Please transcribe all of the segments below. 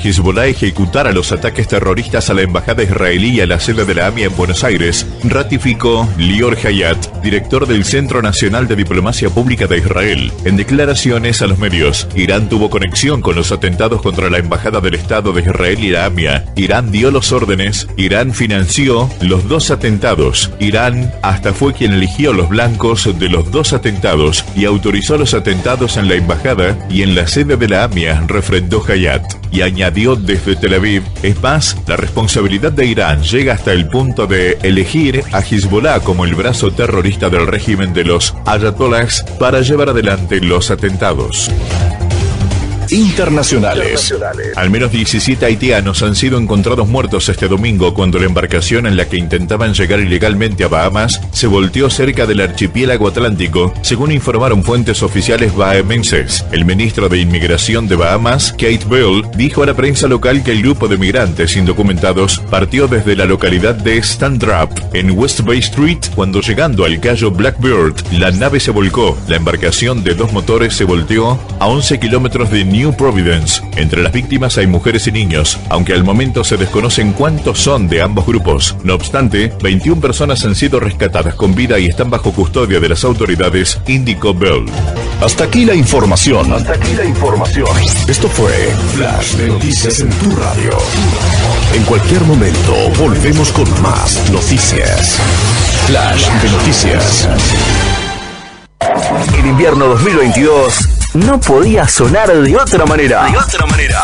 Hezbollah ejecutara los ataques terroristas a la embajada israelí y a la sede de la AMIA en Buenos Aires, ratificó Lior Hayat, director del Centro Nacional de Diplomacia Pública de Israel. En declaraciones a los medios, Irán tuvo conexión con los atentados contra la embajada del Estado de Israel y la AMIA. Irán dio los órdenes, Irán financió los dos atentados. Irán hasta fue quien eligió los blancos de los dos atentados y autorizó los atentados en la embajada y en la sede de la AMIA, refrendó Hayat. Y añadió desde Tel Aviv, es más, la responsabilidad de Irán llega hasta el punto de elegir a Hezbollah como el brazo terrorista del régimen de los ayatollahs para llevar adelante los atentados. Internacionales. Al menos 17 haitianos han sido encontrados muertos este domingo cuando la embarcación en la que intentaban llegar ilegalmente a Bahamas se volteó cerca del archipiélago atlántico, según informaron fuentes oficiales bahamenses. El ministro de Inmigración de Bahamas, Kate Bell, dijo a la prensa local que el grupo de migrantes indocumentados partió desde la localidad de Standrap, en West Bay Street, cuando llegando al Cayo Blackbird, la nave se volcó. La embarcación de 2 motores se volteó a 11 kilómetros de New Providence. Entre las víctimas hay mujeres y niños, aunque al momento se desconocen cuántos son de ambos grupos. No obstante, 21 personas han sido rescatadas con vida y están bajo custodia de las autoridades, indicó Bell. Hasta aquí la información. Esto fue Flash de Noticias en tu radio. En cualquier momento volvemos con más noticias. Flash de Noticias. El invierno 2022 no podía sonar de otra manera.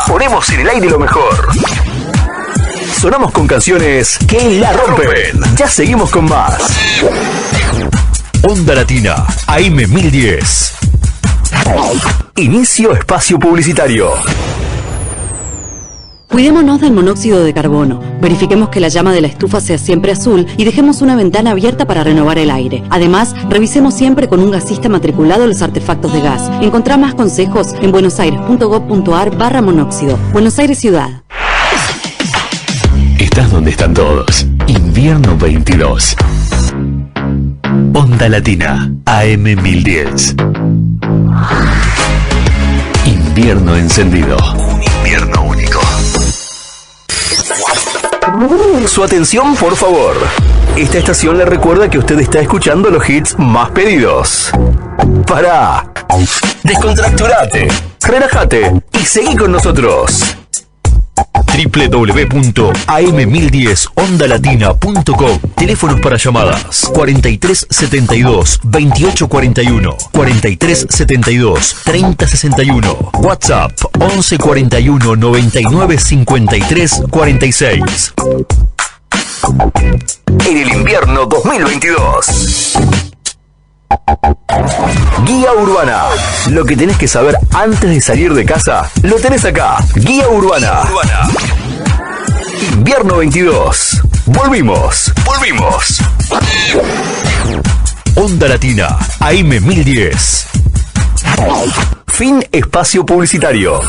Ponemos en el aire lo mejor. Sonamos con canciones que la rompen. Ya seguimos con más. Onda Latina, AM 1010. Inicio espacio publicitario. Cuidémonos del monóxido de carbono. Verifiquemos que la llama de la estufa sea siempre azul y dejemos una ventana abierta para renovar el aire. Además, revisemos siempre con un gasista matriculado los artefactos de gas. Encontrá más consejos en buenosaires.gov.ar/monóxido. Buenos Aires Ciudad. Estás donde están todos. Invierno 22. Onda Latina, AM 1010. Invierno encendido. Un invierno único. Su atención, por favor. Esta estación le recuerda que usted está escuchando los hits más pedidos. Pará, descontracturate, relájate y seguí con nosotros. www.am1010ondalatina.com. Teléfonos para llamadas 4372-2841, 4372-3061, WhatsApp 1141-995346. En el invierno 2022. Guía Urbana. Lo que tenés que saber antes de salir de casa, lo tenés acá. Guía Urbana. Invierno 22. Volvimos. Onda Latina, AM 1010. Fin espacio publicitario.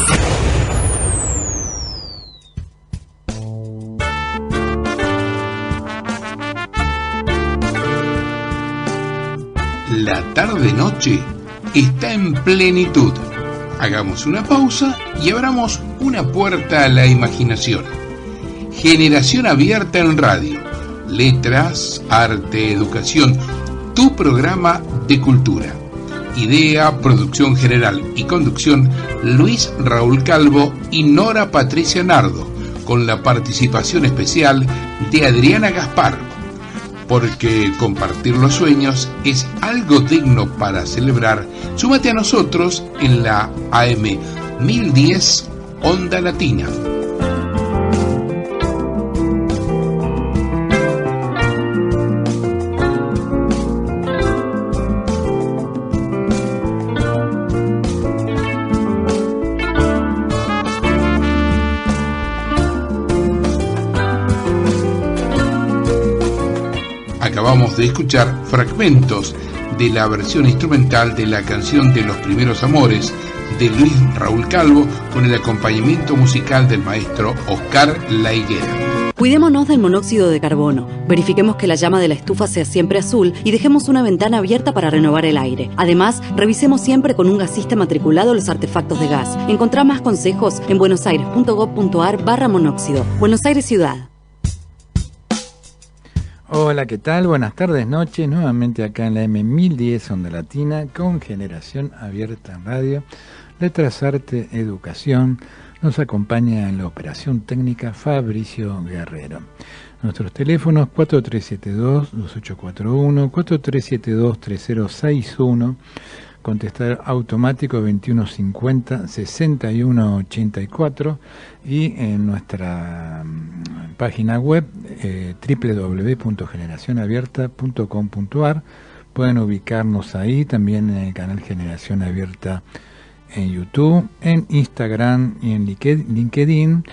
La tarde-noche está en plenitud. Hagamos una pausa y abramos una puerta a la imaginación. Generación Abierta en Radio. Letras, arte, educación. Tu programa de cultura. Idea, producción general y conducción, Luis Raúl Calvo y Nora Patricia Nardo, con la participación especial de Adriana Gaspar. Porque compartir los sueños es algo digno para celebrar. Súmate a nosotros en la AM 1010 Onda Latina. Acabamos de escuchar fragmentos de la versión instrumental de la canción de Los Primeros Amores de Luis Raúl Calvo con el acompañamiento musical del maestro Oscar La Higuera. Cuidémonos del monóxido de carbono. Verifiquemos que la llama de la estufa sea siempre azul y dejemos una ventana abierta para renovar el aire. Además, revisemos siempre con un gasista matriculado los artefactos de gas. Encontrá más consejos en buenosaires.gov.ar/monóxido. Buenos Aires Ciudad. Hola, ¿qué tal? Buenas tardes, noches. Nuevamente acá en la M1010 Onda Latina con Generación Abierta en Radio. Letras, Arte, Educación. Nos acompaña en la operación técnica Fabricio Guerrero. Nuestros teléfonos 4372-2841, 4372-3061, contestar automático 2150-6184 y en nuestra página web www.generacionabierta.com.ar. Pueden ubicarnos ahí, también en el canal Generación Abierta en YouTube, en Instagram y en LinkedIn.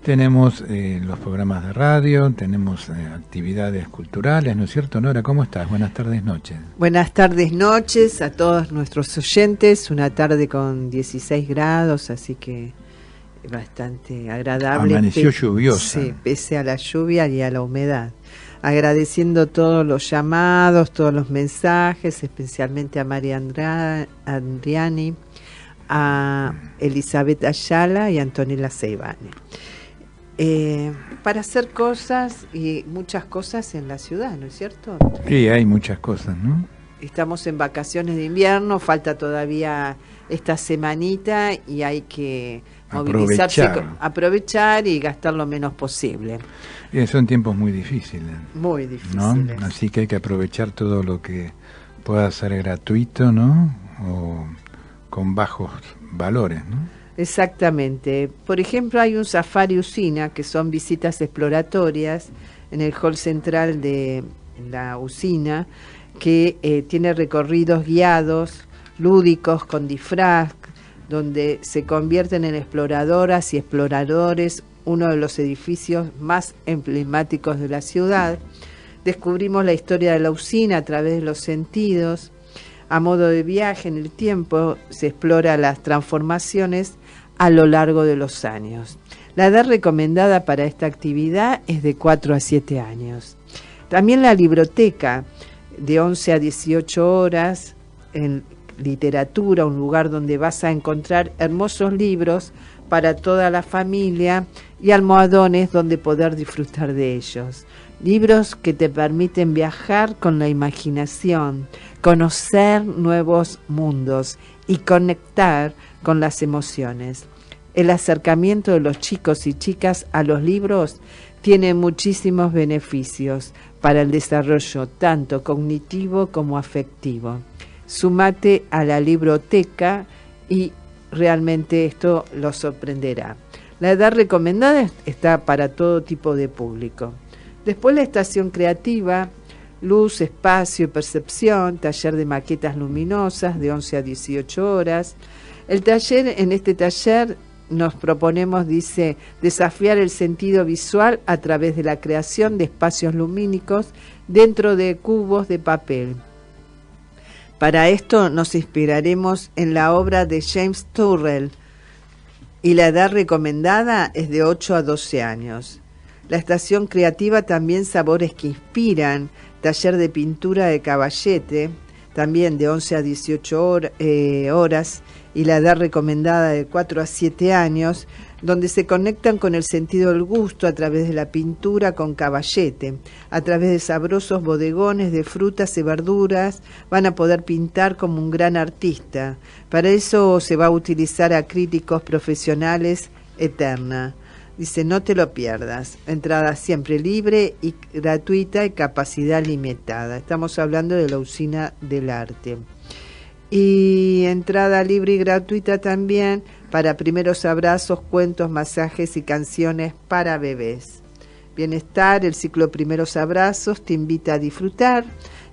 Tenemos los programas de radio, tenemos actividades culturales, ¿no es cierto, Nora? ¿Cómo estás? Buenas tardes, noches. Buenas tardes, noches a todos nuestros oyentes. Una tarde con 16 grados, así que bastante agradable. Amaneció lluviosa. Sí, pese a la lluvia y a la humedad. Agradeciendo todos los llamados, todos los mensajes, especialmente a María Andriani, a Elizabeth Ayala y a Antonella Seibane. Para hacer cosas y muchas cosas en la ciudad, ¿no es cierto? Sí, hay muchas cosas, ¿no? Estamos en vacaciones de invierno, falta todavía esta semanita y hay que movilizarse, aprovechar y gastar lo menos posible. Son tiempos muy difíciles. Muy difíciles. ¿No? Así que hay que aprovechar todo lo que pueda ser gratuito, ¿no? O con bajos valores, ¿no? Exactamente. Por ejemplo, hay un safari usina, que son visitas exploratorias en el hall central de la usina, que tiene recorridos guiados, lúdicos, con disfraz, donde se convierten en exploradoras y exploradores, uno de los edificios más emblemáticos de la ciudad. Descubrimos la historia de la usina a través de los sentidos. A modo de viaje en el tiempo, se explora las transformaciones a lo largo de los años. La edad recomendada para esta actividad es de 4 a 7 años. También la biblioteca, de 11 a 18 horas, en literatura, un lugar donde vas a encontrar hermosos libros para toda la familia y almohadones donde poder disfrutar de ellos. Libros que te permiten viajar con la imaginación, conocer nuevos mundos y conectar con las emociones. El acercamiento de los chicos y chicas a los libros tiene muchísimos beneficios para el desarrollo tanto cognitivo como afectivo. Súmate a la biblioteca y realmente esto lo sorprenderá. La edad recomendada está para todo tipo de público. Después la estación creativa, luz, espacio y percepción, taller de maquetas luminosas de 11 a 18 horas. El taller, en este taller nos proponemos, dice, desafiar el sentido visual a través de la creación de espacios lumínicos dentro de cubos de papel. Para esto nos inspiraremos en la obra de James Turrell y la edad recomendada es de 8 a 12 años. La estación creativa también sabores que inspiran, taller de pintura de caballete, también de 11 a 18 horas, y la edad recomendada de 4 a 7 años, donde se conectan con el sentido del gusto a través de la pintura con caballete, a través de sabrosos bodegones de frutas y verduras, van a poder pintar como un gran artista. Para eso se va a utilizar acrílicos profesionales Eterna. Dice, no te lo pierdas. Entrada siempre libre y gratuita y capacidad limitada. Estamos hablando de la usina del arte. Y entrada libre y gratuita también para primeros abrazos, cuentos, masajes y canciones para bebés. Bienestar, el ciclo Primeros Abrazos te invita a disfrutar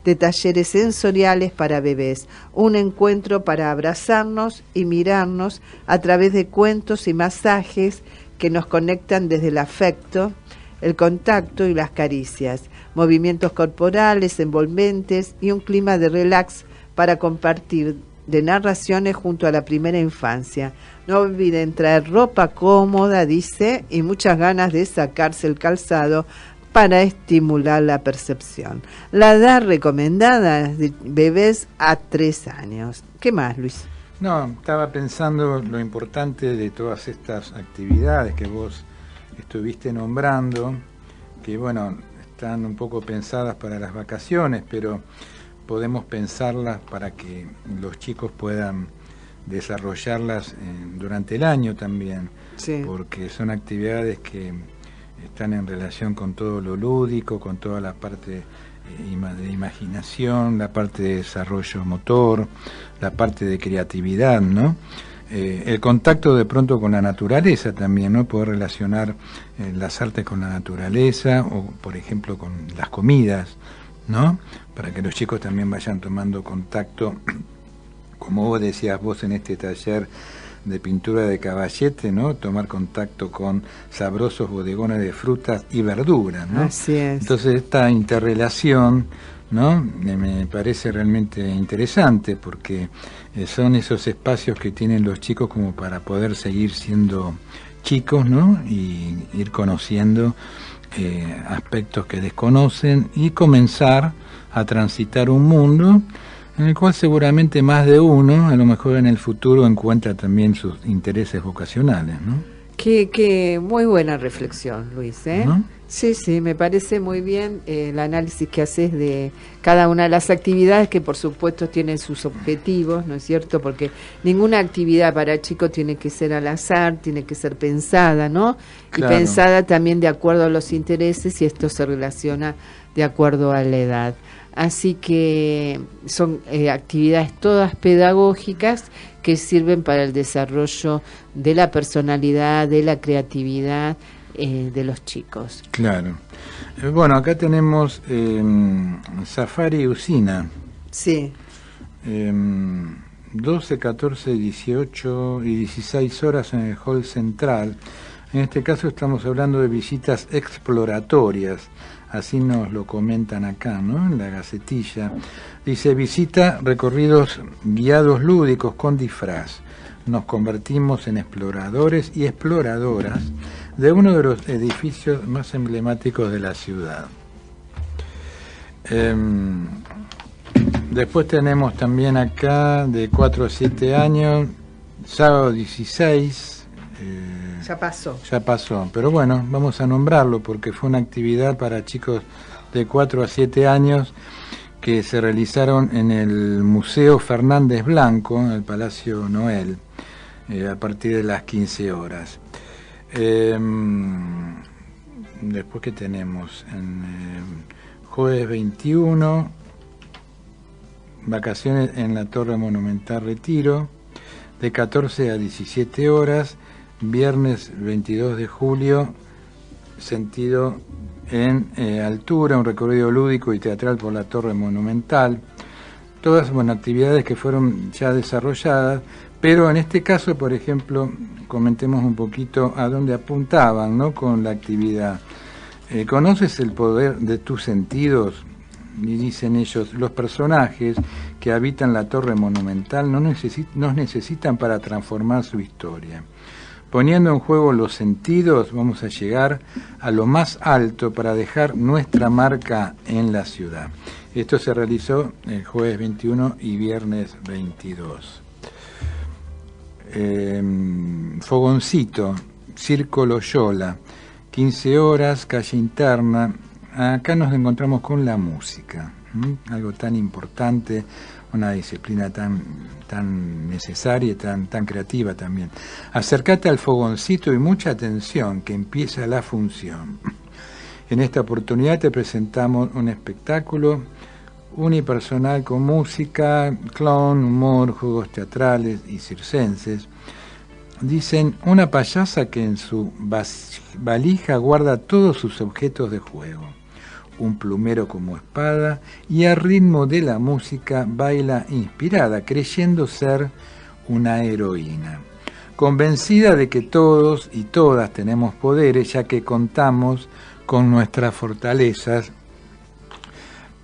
de talleres sensoriales para bebés. Un encuentro para abrazarnos y mirarnos a través de cuentos y masajes que nos conectan desde el afecto, el contacto y las caricias, movimientos corporales envolventes y un clima de relax para compartir de narraciones junto a la primera infancia. No olviden traer ropa cómoda, dice, y muchas ganas de sacarse el calzado para estimular la percepción. La edad recomendada es de bebés a 3 años. ¿Qué más, Luis? No, estaba pensando lo importante de todas estas actividades que vos estuviste nombrando, que bueno, están un poco pensadas para las vacaciones, pero podemos pensarlas para que los chicos puedan desarrollarlas durante el año también, sí, porque son actividades que están en relación con todo lo lúdico, con toda la parte de imaginación, la parte de desarrollo motor, la parte de creatividad, ¿no? El contacto de pronto con la naturaleza también, ¿no? Poder relacionar las artes con la naturaleza o, por ejemplo, con las comidas, ¿no? Para que los chicos también vayan tomando contacto, como vos decías vos en este taller de pintura de Caballete, ¿no? Tomar contacto con sabrosos bodegones de frutas y verduras, ¿no? Así es. Entonces esta interrelación, ¿no? Me parece realmente interesante porque son esos espacios que tienen los chicos como para poder seguir siendo chicos, ¿no? Y ir conociendo aspectos que desconocen y comenzar a transitar un mundo en el cual seguramente más de uno, a lo mejor en el futuro, encuentra también sus intereses vocacionales, ¿no? Qué muy buena reflexión, Luis, ¿eh? ¿No? Sí, me parece muy bien el análisis que haces de cada una de las actividades, que por supuesto tienen sus objetivos, ¿no es cierto? Porque ninguna actividad para chicos tiene que ser al azar, tiene que ser pensada, ¿no? Claro. Y pensada también de acuerdo a los intereses, y esto se relaciona de acuerdo a la edad. Así que son actividades todas pedagógicas que sirven para el desarrollo de la personalidad, de la creatividad de los chicos. Claro. Bueno, acá tenemos Safari Usina. Sí. 12, 14, 18 y 16 horas en el hall central. En este caso estamos hablando de visitas exploratorias. Así nos lo comentan acá, ¿no? En la gacetilla. Dice, visita recorridos guiados lúdicos con disfraz. Nos convertimos en exploradores y exploradoras de uno de los edificios más emblemáticos de la ciudad. Después tenemos también acá de 4 a 7 años, sábado 16. Ya pasó, pero bueno, vamos a nombrarlo porque fue una actividad para chicos de 4 a 7 años que se realizaron en el Museo Fernández Blanco, en el Palacio Noel, a partir de las 15 horas. Después, ¿qué tenemos? En jueves 21, vacaciones en la Torre Monumental Retiro, de 14 a 17 horas, viernes 22 de julio, sentido en altura, un recorrido lúdico y teatral por la Torre Monumental. Todas, bueno, actividades que fueron ya desarrolladas, pero en este caso, por ejemplo, comentemos un poquito a dónde apuntaban, ¿no? Con la actividad. ¿Conoces el poder de tus sentidos? Y dicen ellos, los personajes que habitan la Torre Monumental nos necesitan para transformar su historia. Poniendo en juego los sentidos, vamos a llegar a lo más alto para dejar nuestra marca en la ciudad. Esto se realizó el jueves 21 y viernes 22. Fogoncito, Circo Loyola, 15 horas, calle interna. Acá nos encontramos con la música, algo tan importante, una disciplina tan necesaria y tan creativa también. Acércate al fogoncito y mucha atención, que empieza la función. En esta oportunidad te presentamos un espectáculo unipersonal con música, clown, humor, juegos teatrales y circenses. Dicen, una payasa que en su valija guarda todos sus objetos de juego. Un plumero como espada y al ritmo de la música baila inspirada, creyendo ser una heroína. Convencida de que todos y todas tenemos poderes, ya que contamos con nuestras fortalezas,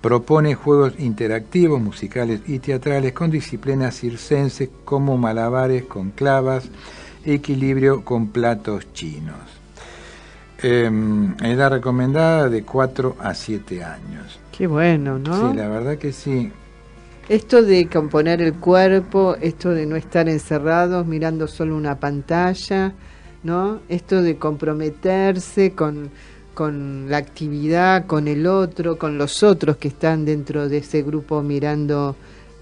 Propone juegos interactivos, musicales y teatrales con disciplinas circenses como malabares con clavas, equilibrio con platos chinos. Edad recomendada de 4 a 7 años. Qué bueno, ¿no? Sí, la verdad que sí. Esto de componer el cuerpo, esto de no estar encerrados mirando solo una pantalla, ¿no? Esto de comprometerse con la actividad, con el otro, con los otros que están dentro de ese grupo mirando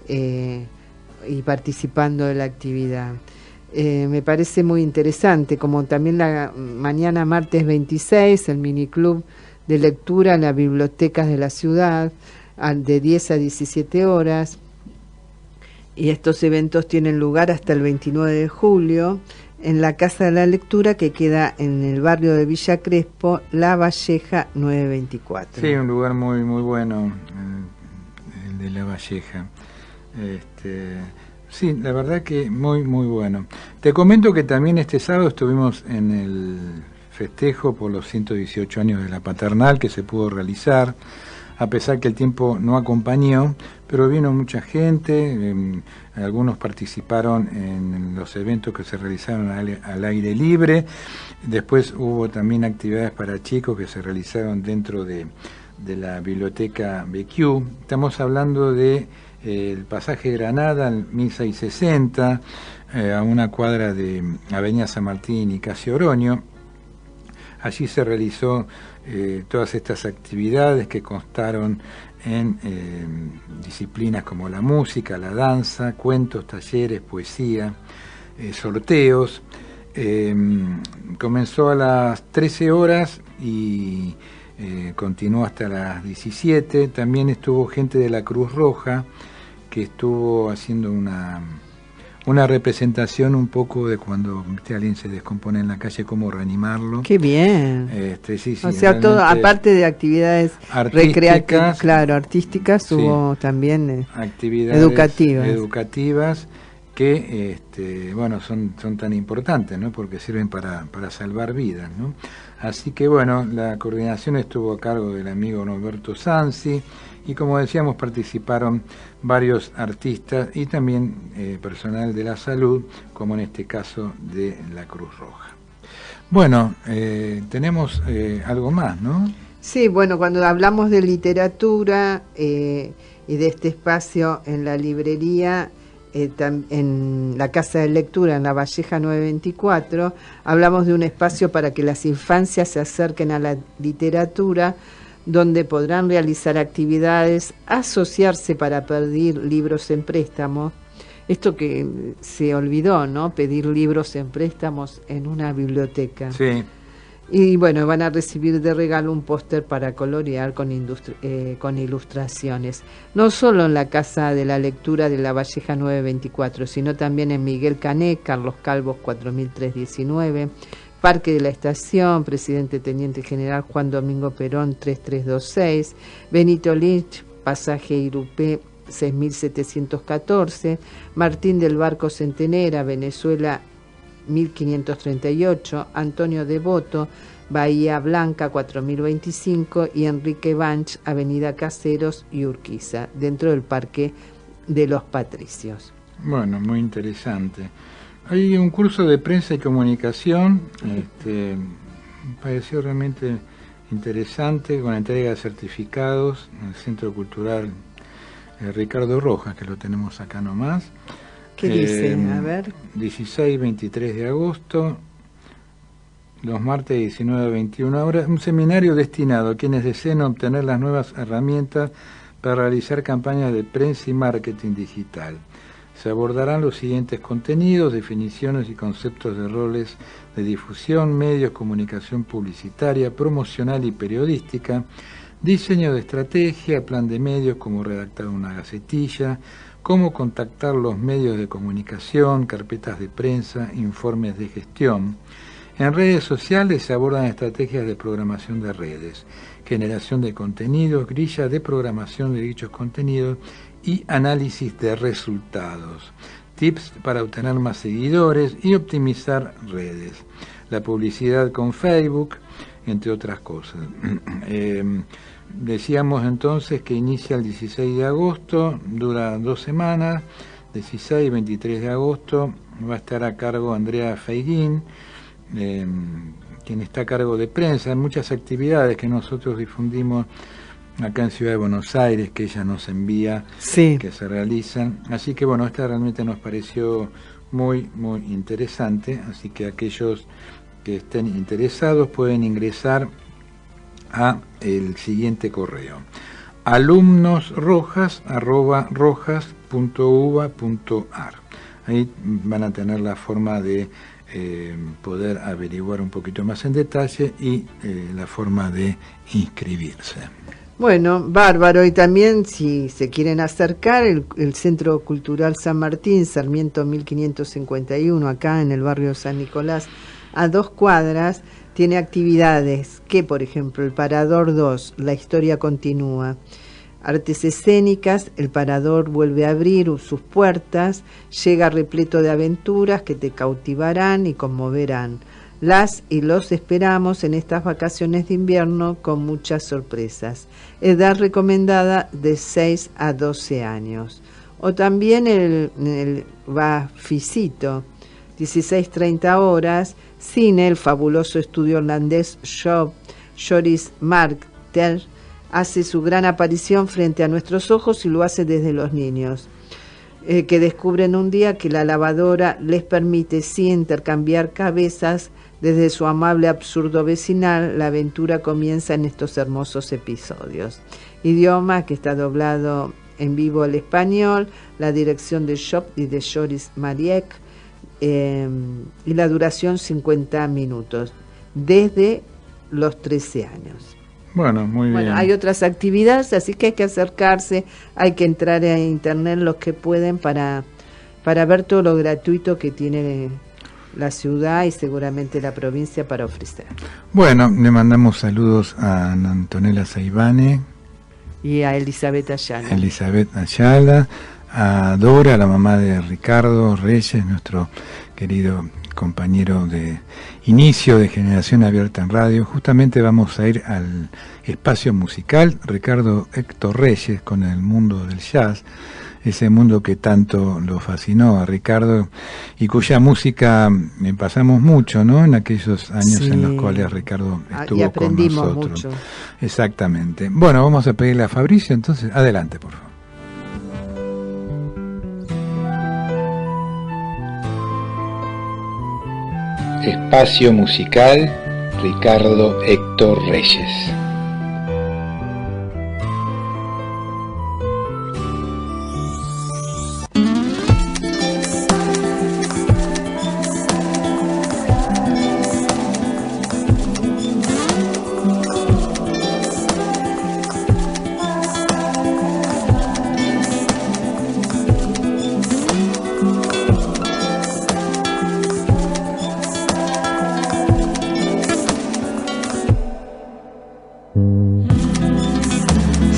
y participando de la actividad. Me parece muy interesante, como también la mañana martes 26, el miniclub de lectura en las bibliotecas de la ciudad, de 10 a 17 horas, y estos eventos tienen lugar hasta el 29 de julio, en la Casa de la Lectura que queda en el barrio de Villa Crespo, La Valleja 924. Sí, un lugar muy muy bueno, el de La Valleja. Sí, la verdad que muy muy bueno. Te comento que también este sábado estuvimos en el festejo por los 118 años de la Paternal que se pudo realizar, a pesar que el tiempo no acompañó, pero vino mucha gente, algunos participaron en los eventos que se realizaron al aire libre, después hubo también actividades para chicos que se realizaron dentro de la biblioteca BQ. Estamos hablando de el pasaje Granada, 1660, a una cuadra de Avenida San Martín y Casi Oroño. Allí se realizó todas estas actividades que constaron en disciplinas como la música, la danza, cuentos, talleres, poesía, sorteos. Comenzó a las 13 horas y continuó hasta las 17. También estuvo gente de la Cruz Roja que estuvo haciendo una representación un poco de cuando alguien se descompone en la calle, cómo reanimarlo. ¡Qué bien! Sí, o sea, todo, aparte de actividades recreativas, claro, artísticas, sí, hubo también actividades educativas que bueno, son tan importantes, ¿no? Porque sirven para salvar vidas, ¿no? Así que bueno, la coordinación estuvo a cargo del amigo Norberto Sansi, y como decíamos participaron varios artistas y también personal de la salud, como en este caso de la Cruz Roja. Bueno, tenemos algo más, ¿no? Sí, bueno, cuando hablamos de literatura y de este espacio en la librería, en la Casa de Lectura, en La Valleja 924, hablamos de un espacio para que las infancias se acerquen a la literatura, donde podrán realizar actividades, asociarse para pedir libros en préstamo. Esto que se olvidó, ¿no? Pedir libros en préstamos en una biblioteca. Sí. Y bueno, van a recibir de regalo un póster para colorear con ilustraciones. No solo en la Casa de la Lectura de La Valleja 924, sino también en Miguel Cané, Carlos Calvos 4319, Parque de la Estación, Presidente Teniente General Juan Domingo Perón 3326, Benito Lynch, Pasaje Irupé 6714, Martín del Barco Centenera, Venezuela 1538, Antonio Devoto, Bahía Blanca 4025 y Enrique Banch, Avenida Caseros y Urquiza, dentro del Parque de los Patricios. Bueno, muy interesante. Hay un curso de prensa y comunicación, me pareció realmente interesante, con entrega de certificados en el Centro Cultural Ricardo Rojas, que lo tenemos acá nomás. ¿Qué dice? A ver. 16 y 23 de agosto, los martes 19 a 21 horas, un seminario destinado a quienes deseen obtener las nuevas herramientas para realizar campañas de prensa y marketing digital. Se abordarán los siguientes contenidos: definiciones y conceptos de roles de difusión, medios, comunicación publicitaria, promocional y periodística, diseño de estrategia, plan de medios, cómo redactar una gacetilla, cómo contactar los medios de comunicación, carpetas de prensa, informes de gestión. En redes sociales se abordan estrategias de programación de redes, generación de contenidos, grilla de programación de dichos contenidos y análisis de resultados, tips para obtener más seguidores y optimizar redes, la publicidad con Facebook, entre otras cosas. Decíamos entonces que inicia el 16 de agosto, dura 2 semanas, 16 y 23 de agosto, va a estar a cargo Andrea Feiguín, quien está a cargo de prensa. Hay muchas actividades que nosotros difundimos acá en Ciudad de Buenos Aires, que ella nos envía, sí, que se realizan. Así que bueno, esta realmente nos pareció muy, muy interesante, así que aquellos que estén interesados pueden ingresar a el siguiente correo: alumnosrojas@rojas.uva.ar. Ahí van a tener la forma de poder averiguar un poquito más en detalle y la forma de inscribirse. Bueno, bárbaro. Y también, si se quieren acercar, el Centro Cultural San Martín, Sarmiento 1551, acá en el barrio San Nicolás, a 2 cuadras, tiene actividades que, por ejemplo, el Parador 2, la historia continúa. Artes escénicas, el Parador vuelve a abrir sus puertas, llega repleto de aventuras que te cautivarán y conmoverán. Las y los esperamos en estas vacaciones de invierno con muchas sorpresas. Edad recomendada de 6 a 12 años. O también el Baficito, 16:30 horas, cine, el fabuloso estudio holandés Joris Martel hace su gran aparición frente a nuestros ojos y lo hace desde los niños, que descubren un día que la lavadora les permite sí intercambiar cabezas. Desde su amable absurdo vecinal, la aventura comienza en estos hermosos episodios. Idioma que está doblado en vivo al español, la dirección de Shop y de Joris Mariek, y la duración 50 minutos, desde los 13 años. Bueno, muy bien. Bueno, hay otras actividades, así que hay que acercarse, hay que entrar a internet los que pueden para ver todo lo gratuito que tiene la ciudad y seguramente la provincia para ofrecer. Bueno, le mandamos saludos a Antonella Saibane y a Elizabeth Ayala, a Dora, la mamá de Ricardo Reyes, nuestro querido compañero de inicio de Generación Abierta en Radio. Justamente vamos a ir al espacio musical Ricardo Héctor Reyes con el mundo del jazz, ese mundo que tanto lo fascinó a Ricardo y cuya música pasamos mucho, ¿no? En aquellos años en los cuales Ricardo estuvo con nosotros. Mucho. Exactamente. Bueno, vamos a pedirle a Fabricio, entonces, adelante, por favor. Espacio musical Ricardo Héctor Reyes.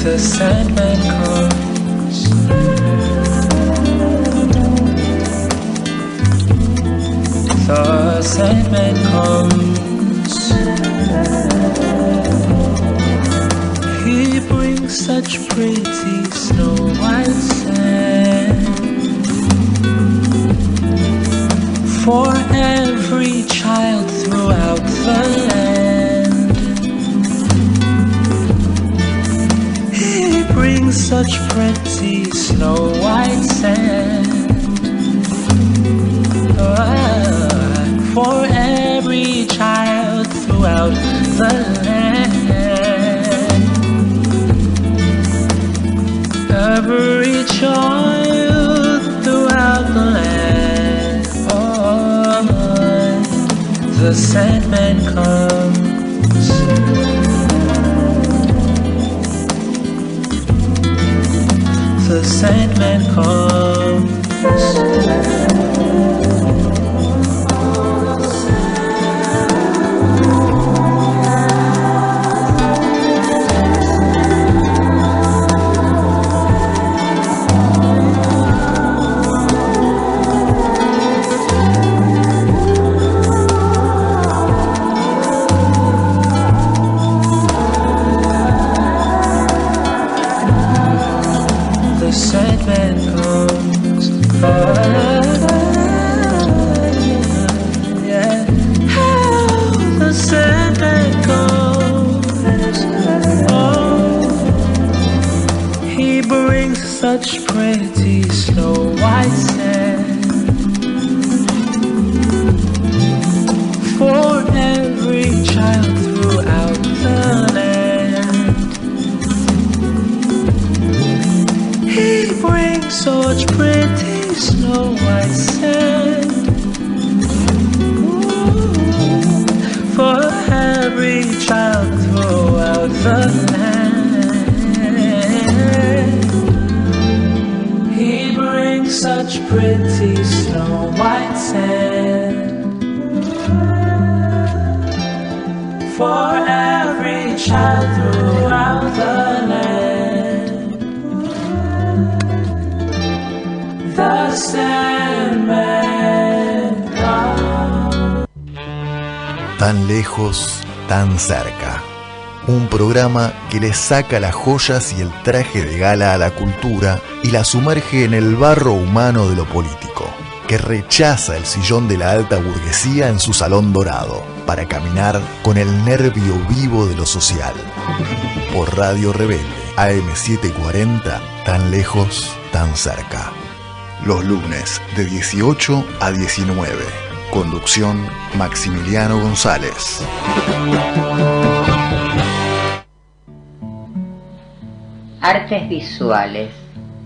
The Sandman comes. The Sandman comes. He brings such pretty snow white sand for every child throughout the land. He brings such pretty snow white sand for every child throughout the land. Every child throughout the land. Oh, the Sandman comes. The Sandman comes. white sand. Ooh, for every child throughout the land. He brings such pretty snow white sand. For every child throughout the land. The Sandman. Tan lejos, tan cerca. Un programa que le saca las joyas y el traje de gala a la cultura y la sumerge en el barro humano de lo político, que rechaza el sillón de la alta burguesía en su salón dorado, para caminar con el nervio vivo de lo social. Por Radio Rebelde, AM740, tan lejos, tan cerca. Los lunes de 18 a 19. Conducción Maximiliano González. Artes visuales,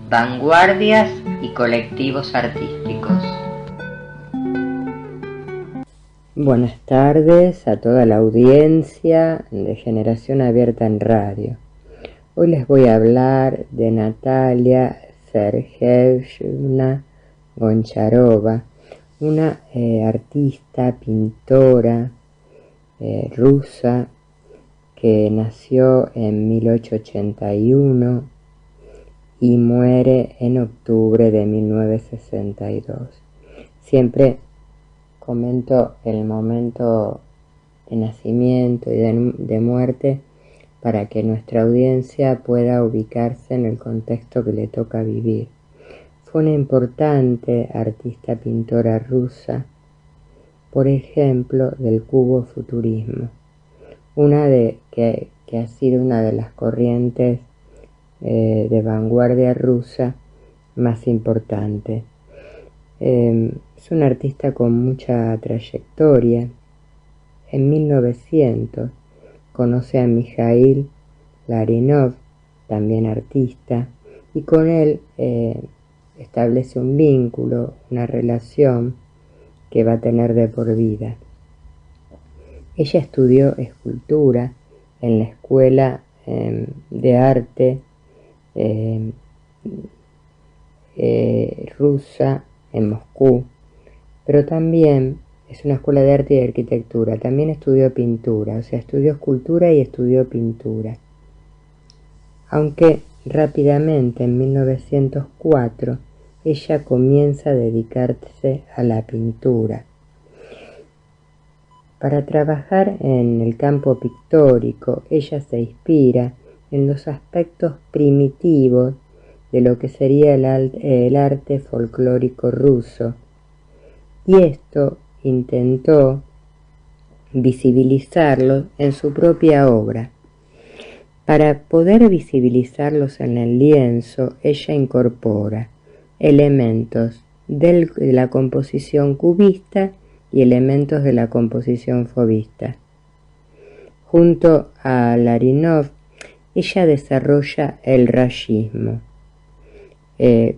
vanguardias y colectivos artísticos. Buenas tardes a toda la audiencia de Generación Abierta en Radio. Hoy les voy a hablar de Natalia Sergeyevna Goncharova, una artista, pintora rusa que nació en 1881 y muere en octubre de 1962. Siempre comento el momento de nacimiento y de muerte para que nuestra audiencia pueda ubicarse en el contexto que le toca vivir. Fue una importante artista pintora rusa, por ejemplo, del cubofuturismo, que ha sido una de las corrientes de vanguardia rusa más importantes. Es un artista con mucha trayectoria. En 1900 conoce a Mikhail Larinov, también artista, y con él establece un vínculo, una relación que va a tener de por vida. Ella estudió escultura en la Escuela de Arte rusa en Moscú, pero también es una escuela de arte y de arquitectura. También estudió pintura, o sea, estudió escultura y estudió pintura. Aunque rápidamente, en 1904, ella comienza a dedicarse a la pintura. Para trabajar en el campo pictórico, ella se inspira en los aspectos primitivos de lo que sería el arte folclórico ruso, y esto intentó visibilizarlos en su propia obra. Para poder visibilizarlos en el lienzo, ella incorpora elementos de la composición cubista y elementos de la composición fauvista. Junto a Larinov, ella desarrolla el rayismo.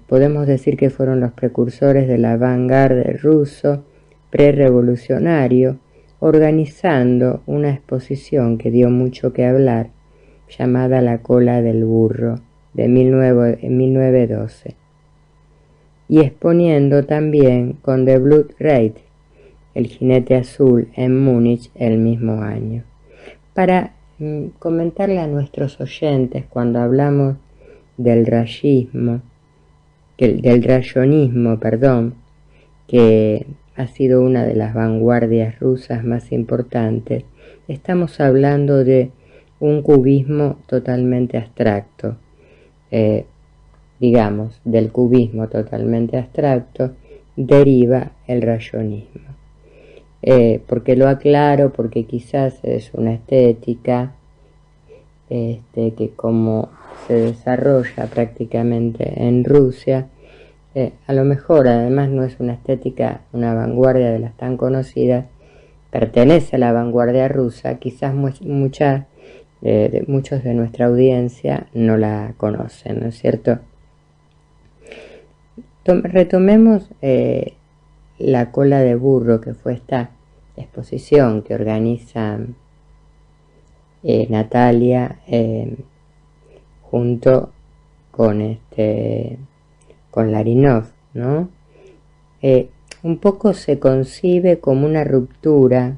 Podemos decir que fueron los precursores del avant-garde ruso prerevolucionario, organizando una exposición que dio mucho que hablar, llamada La cola del burro, de 1912, y exponiendo también con The Blood Red, el jinete azul, en Múnich el mismo año. Para comentarle a nuestros oyentes, cuando hablamos del rayonismo, que ha sido una de las vanguardias rusas más importantes, estamos hablando de un cubismo totalmente abstracto. Del cubismo totalmente abstracto deriva el rayonismo. Porque lo aclaro, porque quizás es una estética que como se desarrolla prácticamente en Rusia, a lo mejor además no es una estética, una vanguardia de las tan conocidas, pertenece a la vanguardia rusa, quizás muchos de nuestra audiencia no la conocen, ¿no es cierto? Retomemos la cola de burro, que fue esta exposición que organiza Natalia junto con Larinov, ¿no? Un poco se concibe como una ruptura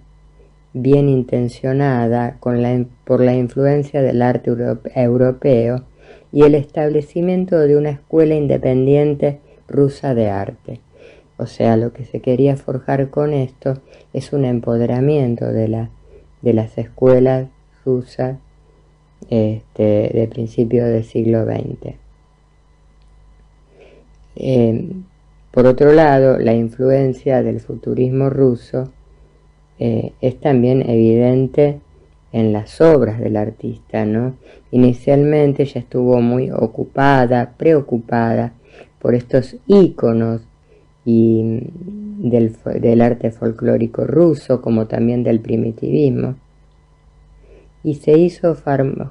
bien intencionada por la influencia del arte europeo y el establecimiento de una escuela independiente rusa de arte. O sea, lo que se quería forjar con esto es un empoderamiento de las escuelas rusas de principios del siglo XX. Por otro lado, la influencia del futurismo ruso es también evidente en las obras del artista, ¿no? Inicialmente ella estuvo muy preocupada por estos íconos y del arte folclórico ruso, como también del primitivismo, y se hizo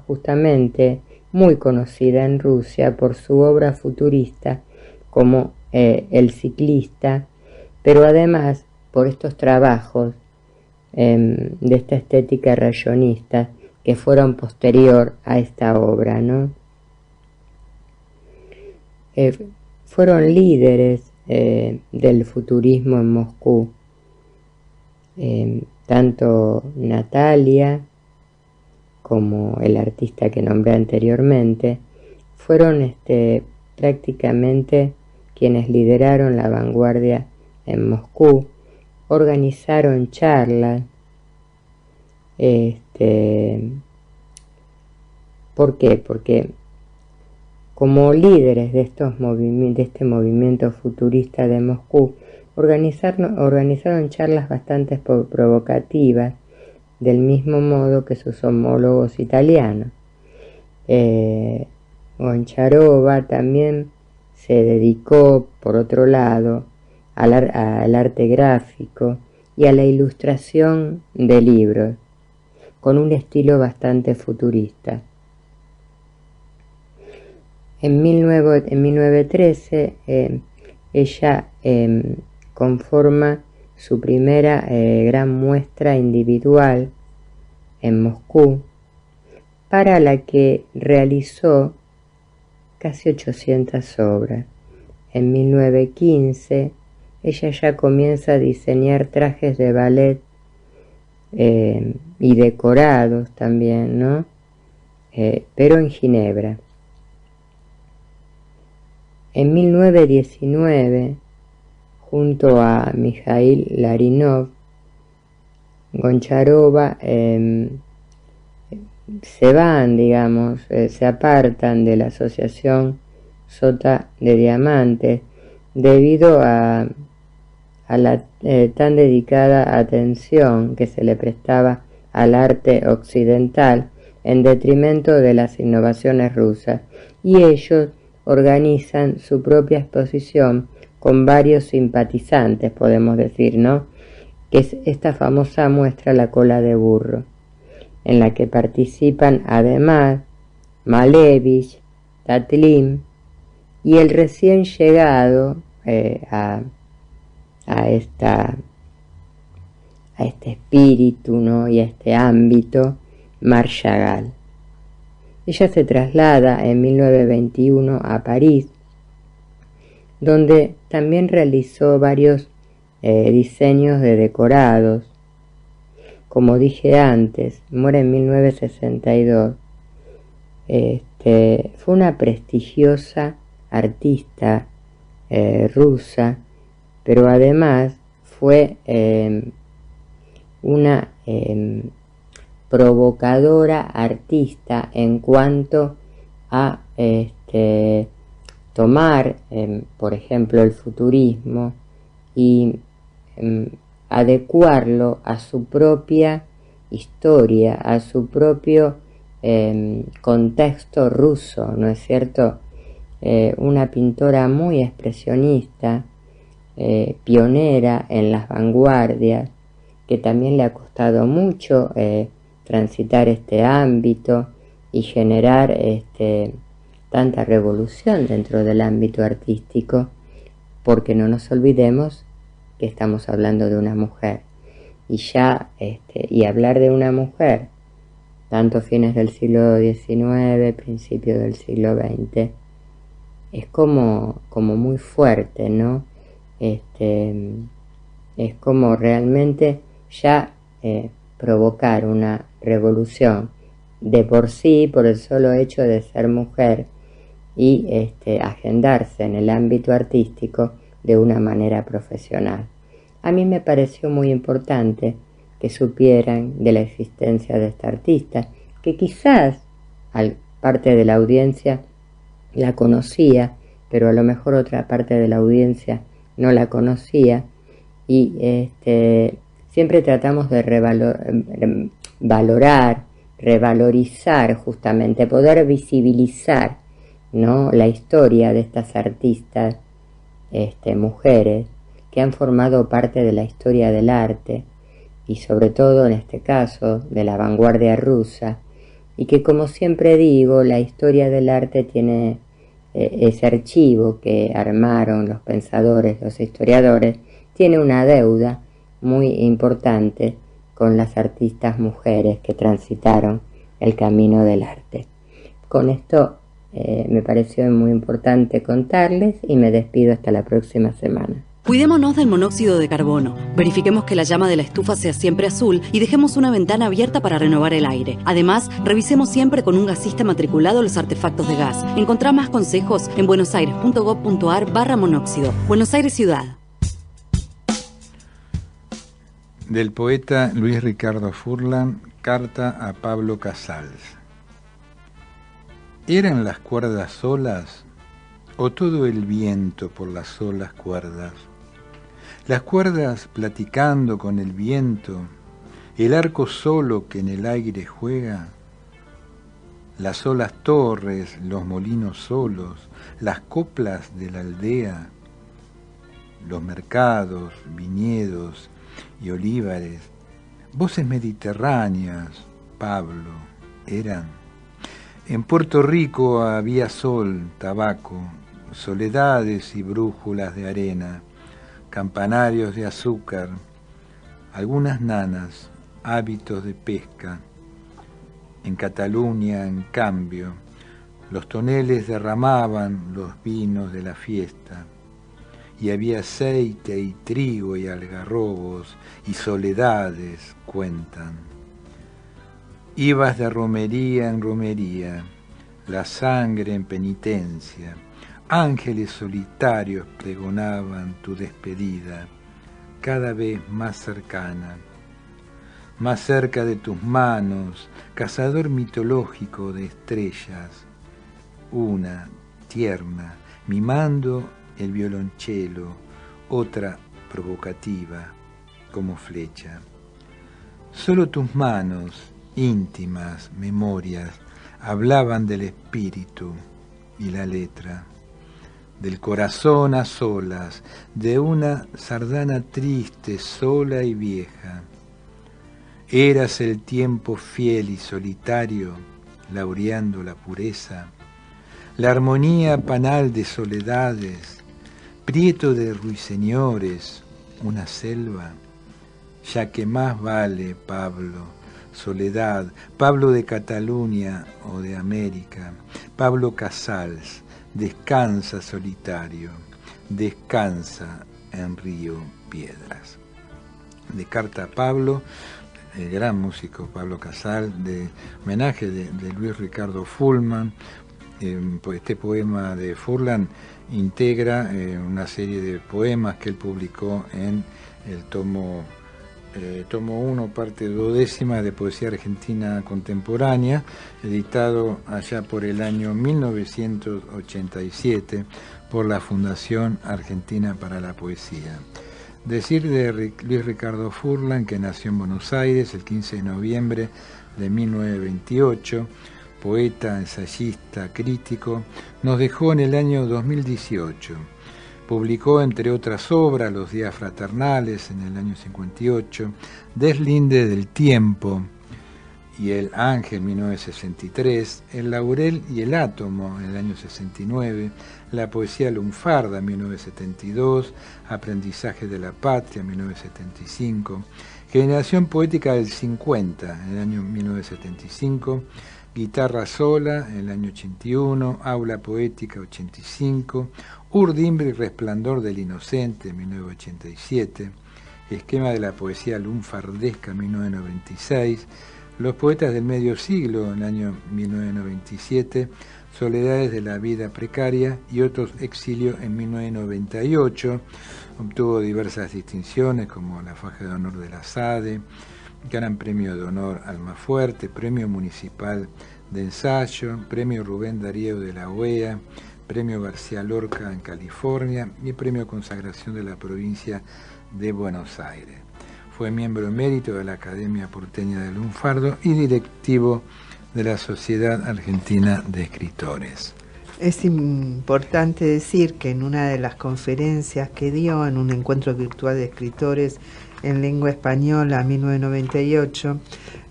justamente muy conocida en Rusia por su obra futurista como El ciclista, pero además por estos trabajos de esta estética rayonista que fueron posterior a esta obra, ¿no? Fueron líderes del futurismo en Moscú, tanto Natalia como el artista que nombré anteriormente, fueron prácticamente quienes lideraron la vanguardia en Moscú, organizaron charlas. ¿Por qué? Porque como líderes de este movimiento futurista de Moscú, organizaron charlas bastante provocativas, del mismo modo que sus homólogos italianos. Goncharova también se dedicó, por otro lado, al arte gráfico y a la ilustración de libros, con un estilo bastante futurista. En 1913 ella conforma su primera gran muestra individual en Moscú, para la que realizó casi 800 obras. En 1915 ella ya comienza a diseñar trajes de ballet y decorados también, ¿no? Pero en Ginebra. En 1919, junto a Mikhail Larinov, Goncharova se apartan de la asociación Sota de Diamantes debido a la tan dedicada atención que se le prestaba al arte occidental en detrimento de las innovaciones rusas, y ellos organizan su propia exposición con varios simpatizantes, podemos decir, ¿no? Que es esta famosa muestra La cola de burro, en la que participan además Malevich, Tatlin y el recién llegado a este espíritu, ¿no? Y a este ámbito, Marc Chagall. Ella se traslada en 1921 a París, donde también realizó varios diseños de decorados. Como dije antes, muere en 1962. Fue una prestigiosa artista rusa, pero además fue una provocadora artista en cuanto a tomar, por ejemplo, el futurismo y adecuarlo a su propia historia, a su propio contexto ruso, ¿no es cierto? Una pintora muy expresionista, pionera en las vanguardias, que también le ha costado mucho transitar este ámbito y generar tanta revolución dentro del ámbito artístico, porque no nos olvidemos que estamos hablando de una mujer. Y hablar de una mujer, tanto fines del siglo XIX, principios del siglo XX, es como muy fuerte, ¿no? Es como realmente ya provocar una revolución de por sí, por el solo hecho de ser mujer, y agendarse en el ámbito artístico de una manera profesional. A mí me pareció muy importante que supieran de la existencia de esta artista, que quizás parte de la audiencia la conocía, pero a lo mejor otra parte de la audiencia no la conocía, y siempre tratamos de revalorizar, justamente, poder visibilizar, ¿no?, la historia de estas artistas, mujeres, que han formado parte de la historia del arte, y sobre todo en este caso de la vanguardia rusa, y que, como siempre digo, la historia del arte tiene ese archivo que armaron los pensadores, los historiadores, tiene una deuda muy importante con las artistas mujeres que transitaron el camino del arte. Con esto me pareció muy importante contarles y me despido hasta la próxima semana. Cuidémonos del monóxido de carbono. Verifiquemos que la llama de la estufa sea siempre azul y dejemos una ventana abierta para renovar el aire. Además, revisemos siempre con un gasista matriculado los artefactos de gas. Encontrá más consejos en buenosaires.gov.ar/monóxido. Buenos Aires Ciudad. Del poeta Luis Ricardo Furlan, carta a Pablo Casals. ¿Eran las cuerdas solas o todo el viento por las solas cuerdas? Las cuerdas platicando con el viento, el arco solo que en el aire juega, las solas torres, los molinos solos, las coplas de la aldea, los mercados, viñedos y olivares, voces mediterráneas, Pablo, eran. En Puerto Rico había sol, tabaco, soledades y brújulas de arena, campanarios de azúcar, algunas nanas, hábitos de pesca. En Cataluña, en cambio, los toneles derramaban los vinos de la fiesta, y había aceite y trigo y algarrobos y soledades, cuentan. Ibas de romería en romería, la sangre en penitencia, ángeles solitarios pregonaban tu despedida, cada vez más cercana, más cerca de tus manos, cazador mitológico de estrellas, una, tierna, mimando el violonchelo, otra provocativa, como flecha. Solo tus manos, íntimas, memorias, hablaban del espíritu y la letra, del corazón a solas, de una sardana triste, sola y vieja. Eras el tiempo fiel y solitario, laureando la pureza, la armonía panal de soledades, prieto de ruiseñores, una selva, ya que más vale, Pablo, soledad, Pablo de Cataluña o de América, Pablo Casals, descansa solitario, descansa en Río Piedras. De carta a Pablo, el gran músico Pablo Casals, de homenaje de Luis Ricardo Furlan. Este poema de Furlan integra una serie de poemas que él publicó en el tomo 1, parte 12 de Poesía Argentina Contemporánea, editado allá por el año 1987 por la Fundación Argentina para la Poesía. Decir de Luis Ricardo Furlan, que nació en Buenos Aires el 15 de noviembre de 1928, poeta, ensayista, crítico, nos dejó en el año 2018. Publicó, entre otras obras, Los días fraternales en el año 58, Deslinde del tiempo y el Ángel, 1963, El Laurel y el Átomo, en el año 69, la poesía lunfarda, 1972, Aprendizaje de la Patria, 1975, Generación Poética del 50, en el año 1975, Guitarra Sola, en el año 81, Aula Poética, 85, Urdimbre y Resplandor del Inocente, 1987, Esquema de la Poesía Lunfardesca, 1996, Los Poetas del Medio Siglo, en el año 1997, Soledades de la Vida Precaria y Otros Exilios, en 1998, obtuvo diversas distinciones como la Faja de Honor de la SADE, Gran Premio de Honor Almafuerte, Premio Municipal de Ensayo, Premio Rubén Darío de la OEA, Premio García Lorca en California y Premio Consagración de la Provincia de Buenos Aires. Fue miembro emérito de la Academia Porteña del Lunfardo y directivo de la Sociedad Argentina de Escritores. Es importante decir que en una de las conferencias que dio en un encuentro virtual de escritores en lengua española 1998,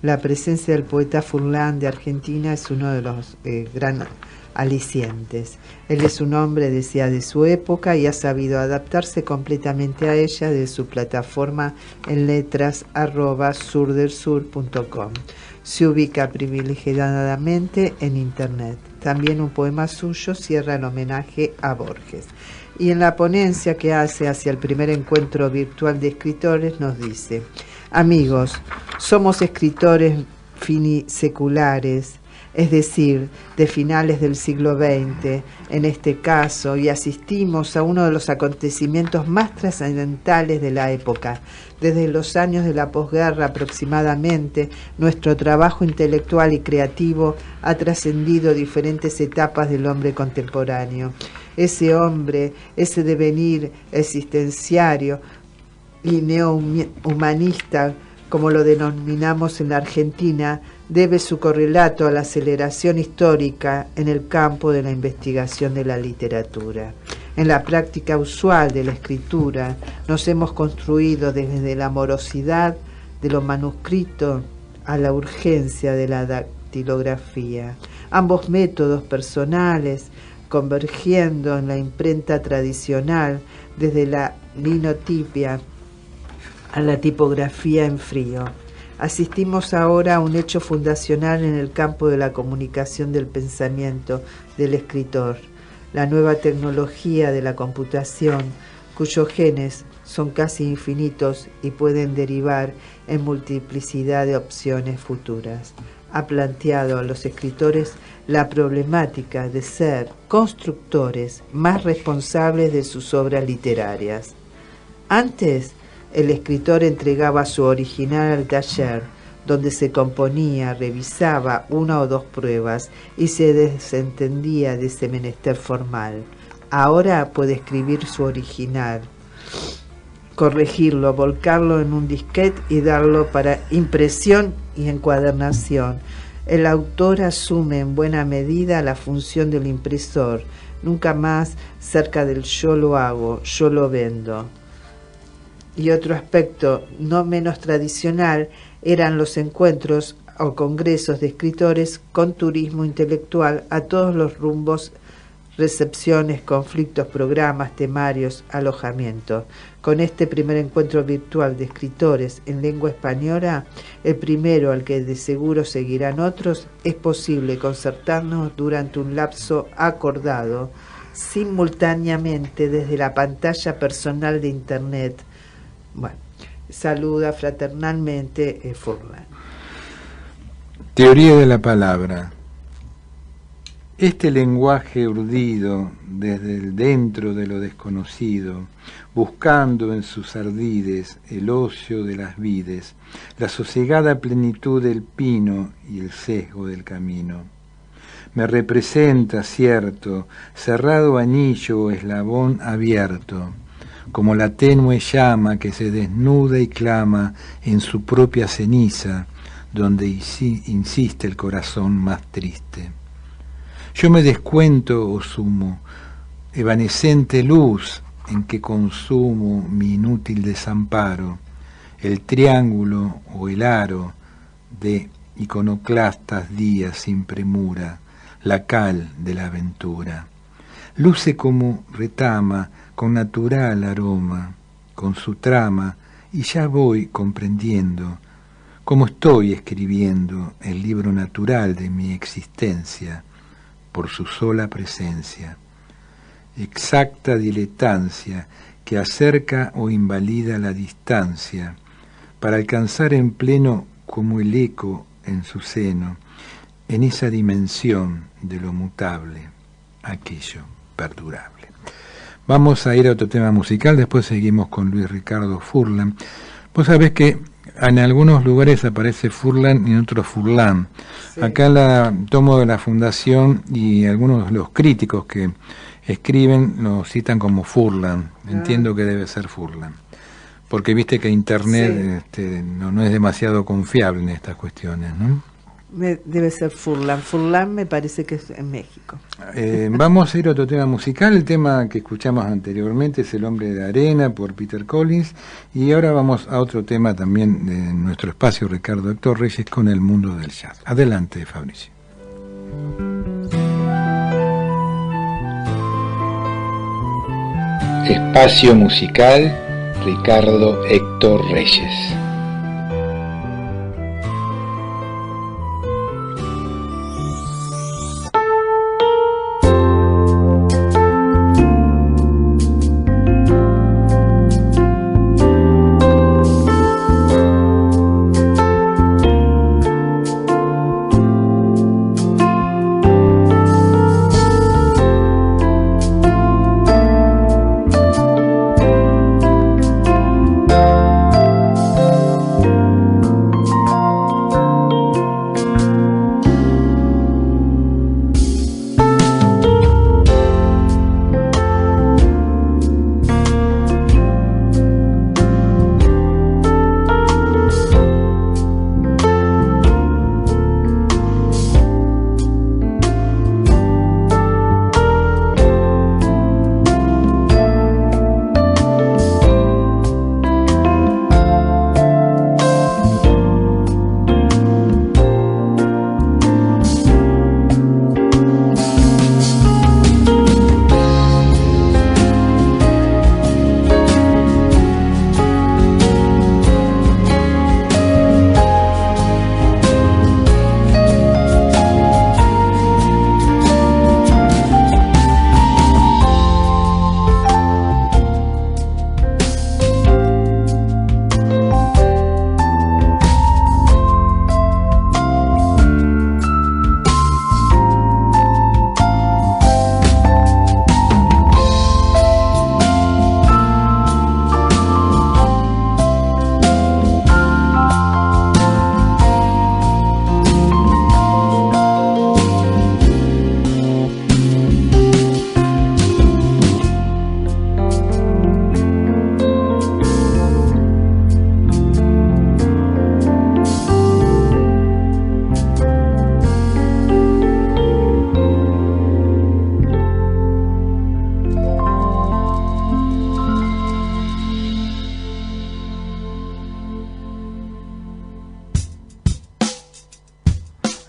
la presencia del poeta Furlan de Argentina es uno de los gran alicientes. Él es un hombre, decía, de su época y ha sabido adaptarse completamente a ella de su plataforma en letras @surdelsur.com. Se ubica privilegiadamente en internet. También un poema suyo cierra el homenaje a Borges. Y en la ponencia que hace hacia el primer encuentro virtual de escritores nos dice: amigos, somos escritores finiseculares, es decir, de finales del siglo XX, en este caso, y asistimos a uno de los acontecimientos más trascendentales de la época. Desde los años de la posguerra aproximadamente, nuestro trabajo intelectual y creativo ha trascendido diferentes etapas del hombre contemporáneo. Ese hombre, ese devenir existenciario y neohumanista, como lo denominamos en la Argentina, debe su correlato a la aceleración histórica en el campo de la investigación de la literatura. En la práctica usual de la escritura nos hemos construido desde la morosidad de lo manuscrito a la urgencia de la dactilografía. Ambos métodos personales convergiendo en la imprenta tradicional desde la linotipia a la tipografía en frío. Asistimos ahora a un hecho fundacional en el campo de la comunicación del pensamiento del escritor, la nueva tecnología de la computación, cuyos genes son casi infinitos y pueden derivar en multiplicidad de opciones futuras. Ha planteado a los escritores la problemática de ser constructores más responsables de sus obras literarias. Antes, el escritor entregaba su original al taller, donde se componía, revisaba una o dos pruebas y se desentendía de ese menester formal. Ahora puede escribir su original, corregirlo, volcarlo en un disquete y darlo para impresión y encuadernación. El autor asume en buena medida la función del impresor, nunca más cerca del yo lo hago, yo lo vendo. Y otro aspecto no menos tradicional eran los encuentros o congresos de escritores con turismo intelectual a todos los rumbos, recepciones, conflictos, programas, temarios, alojamientos. Con este primer encuentro virtual de escritores en lengua española, el primero al que de seguro seguirán otros, es posible concertarnos durante un lapso acordado, simultáneamente desde la pantalla personal de Internet. Bueno, saluda fraternalmente Furlan. Teoría de la palabra. Este lenguaje urdido desde el dentro de lo desconocido, buscando en sus ardides el ocio de las vides, la sosegada plenitud del pino y el sesgo del camino. Me representa, cierto, cerrado anillo o eslabón abierto, como la tenue llama que se desnuda y clama en su propia ceniza, donde insiste el corazón más triste. Yo me descuento, o sumo, evanescente luz en que consumo mi inútil desamparo, el triángulo o el aro de iconoclastas días sin premura, la cal de la aventura. Luce como retama, con natural aroma, con su trama, y ya voy comprendiendo cómo estoy escribiendo el libro natural de mi existencia por su sola presencia. Exacta diletancia que acerca o invalida la distancia, para alcanzar en pleno como el eco en su seno, en esa dimensión de lo mutable, aquello perdurable. Vamos a ir a otro tema musical, después seguimos con Luis Ricardo Furlan. Vos sabés que en algunos lugares aparece Furlan y en otros Furlan. Sí. Acá la tomo de la Fundación y algunos de los críticos que escriben lo citan como Furlan. Entiendo que debe ser Furlan. Porque viste que Internet no es demasiado confiable en estas cuestiones, ¿no? Debe ser Furlan. Furlan me parece que es en México. Vamos a ir a otro tema musical. El tema que escuchamos anteriormente es El hombre de arena por Peter Collins. Y ahora vamos a otro tema también de nuestro espacio, Ricardo Héctor Reyes, con el mundo del jazz. Adelante, Fabricio. Espacio musical, Ricardo Héctor Reyes.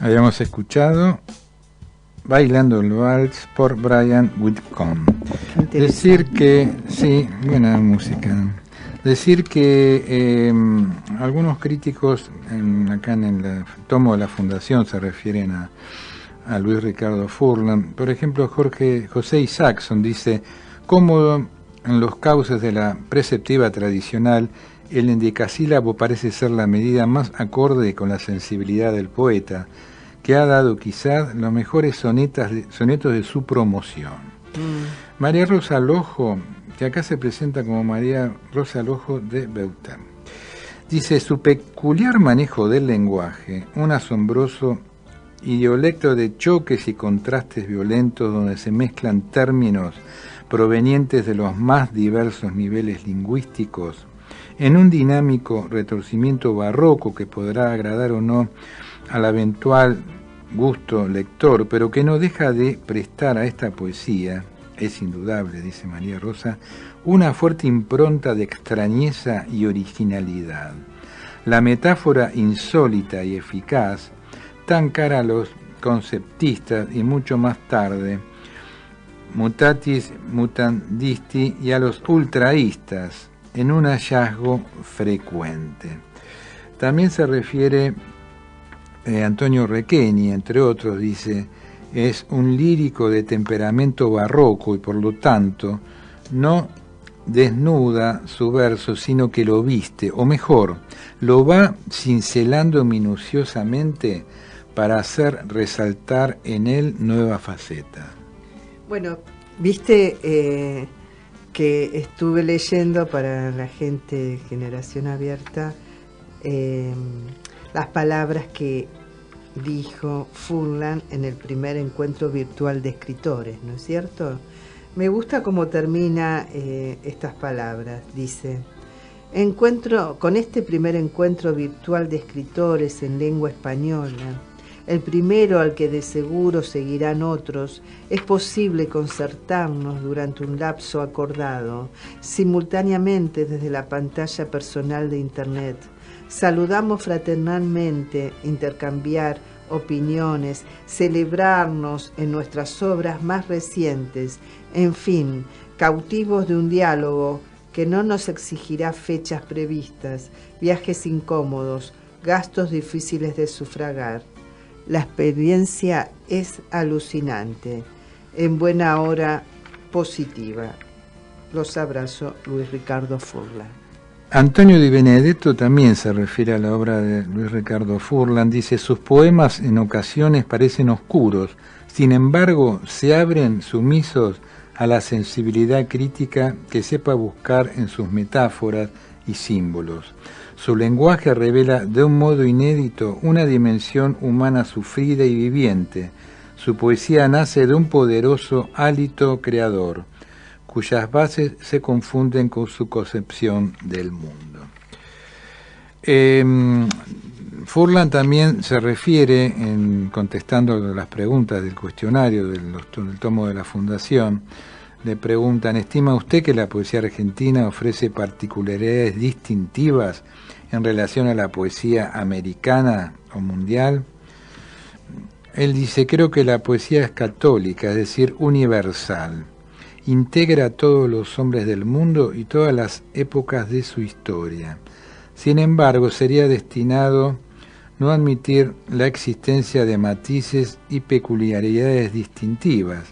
Habíamos escuchado Bailando el Vals por Brian Whitcomb. Decir que, sí, buena música. Decir que algunos críticos acá en el tomo de la Fundación se refieren a Luis Ricardo Furlan. Por ejemplo, José Isaacson dice: cómodo en los cauces de la preceptiva tradicional, el endecasílabo parece ser la medida más acorde con la sensibilidad del poeta, que ha dado quizás los mejores sonetos de su promoción. María Rosa Lojo, que acá se presenta como María Rosa Lojo de Beutem, dice: su peculiar manejo del lenguaje, un asombroso idiolecto de choques y contrastes violentos donde se mezclan términos provenientes de los más diversos niveles lingüísticos, en un dinámico retorcimiento barroco que podrá agradar o no al eventual gusto lector, pero que no deja de prestar a esta poesía, es indudable, dice María Rosa, una fuerte impronta de extrañeza y originalidad. La metáfora insólita y eficaz tan cara a los conceptistas y mucho más tarde, mutatis mutandisti, y a los ultraístas, en un hallazgo frecuente. También se refiere Antonio Requeni, entre otros, dice: es un lírico de temperamento barroco y por lo tanto no desnuda su verso, sino que lo viste, o mejor, lo va cincelando minuciosamente para hacer resaltar en él nueva faceta. Bueno, viste que estuve leyendo para la gente de Generación Abierta las palabras que dijo Furlan en el primer encuentro virtual de escritores, ¿no es cierto? Me gusta cómo termina estas palabras. Dice: con este primer encuentro virtual de escritores en lengua española, el primero al que de seguro seguirán otros, es posible concertarnos durante un lapso acordado, simultáneamente desde la pantalla personal de Internet. Saludamos fraternalmente, intercambiar opiniones, celebrarnos en nuestras obras más recientes, en fin, cautivos de un diálogo que no nos exigirá fechas previstas, viajes incómodos, gastos difíciles de sufragar. La experiencia es alucinante, en buena hora positiva. Los abrazo, Luis Ricardo Furlan. Antonio Di Benedetto también se refiere a la obra de Luis Ricardo Furlan. Dice: sus poemas en ocasiones parecen oscuros, sin embargo se abren sumisos a la sensibilidad crítica que sepa buscar en sus metáforas y símbolos. Su lenguaje revela de un modo inédito una dimensión humana sufrida y viviente. Su poesía nace de un poderoso hálito creador, cuyas bases se confunden con su concepción del mundo. Furlan también se refiere, contestando las preguntas del cuestionario del tomo de la Fundación, le preguntan: ¿estima usted que la poesía argentina ofrece particularidades distintivas en relación a la poesía americana o mundial? Él dice: creo que la poesía es católica, es decir, universal. Integra a todos los hombres del mundo y todas las épocas de su historia. Sin embargo, sería destinado no admitir la existencia de matices y peculiaridades distintivas.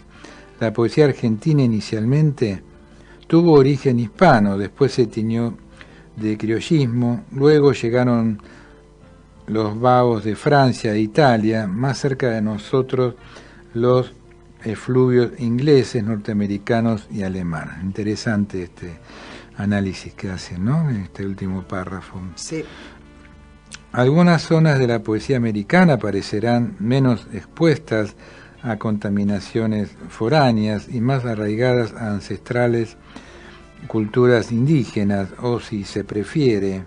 La poesía argentina inicialmente tuvo origen hispano, después se tiñó de criollismo, luego llegaron los vaos de Francia e Italia, más cerca de nosotros los efluvios ingleses, norteamericanos y alemanes. Interesante este análisis que hacen, ¿no?, en este último párrafo. Sí. Algunas zonas de la poesía americana parecerán menos expuestas a contaminaciones foráneas y más arraigadas a ancestrales culturas indígenas, o si se prefiere,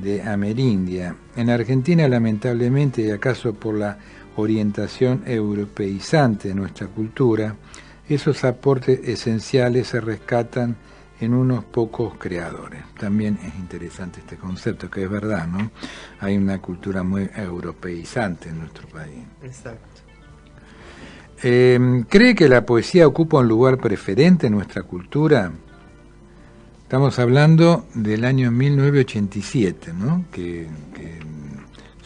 de amerindia. En Argentina, lamentablemente, y acaso por la orientación europeizante de nuestra cultura, esos aportes esenciales se rescatan en unos pocos creadores. También es interesante este concepto, que es verdad, ¿no? Hay una cultura muy europeizante en nuestro país. Exacto. ¿Cree que la poesía ocupa un lugar preferente en nuestra cultura? Estamos hablando del año 1987, ¿no? Que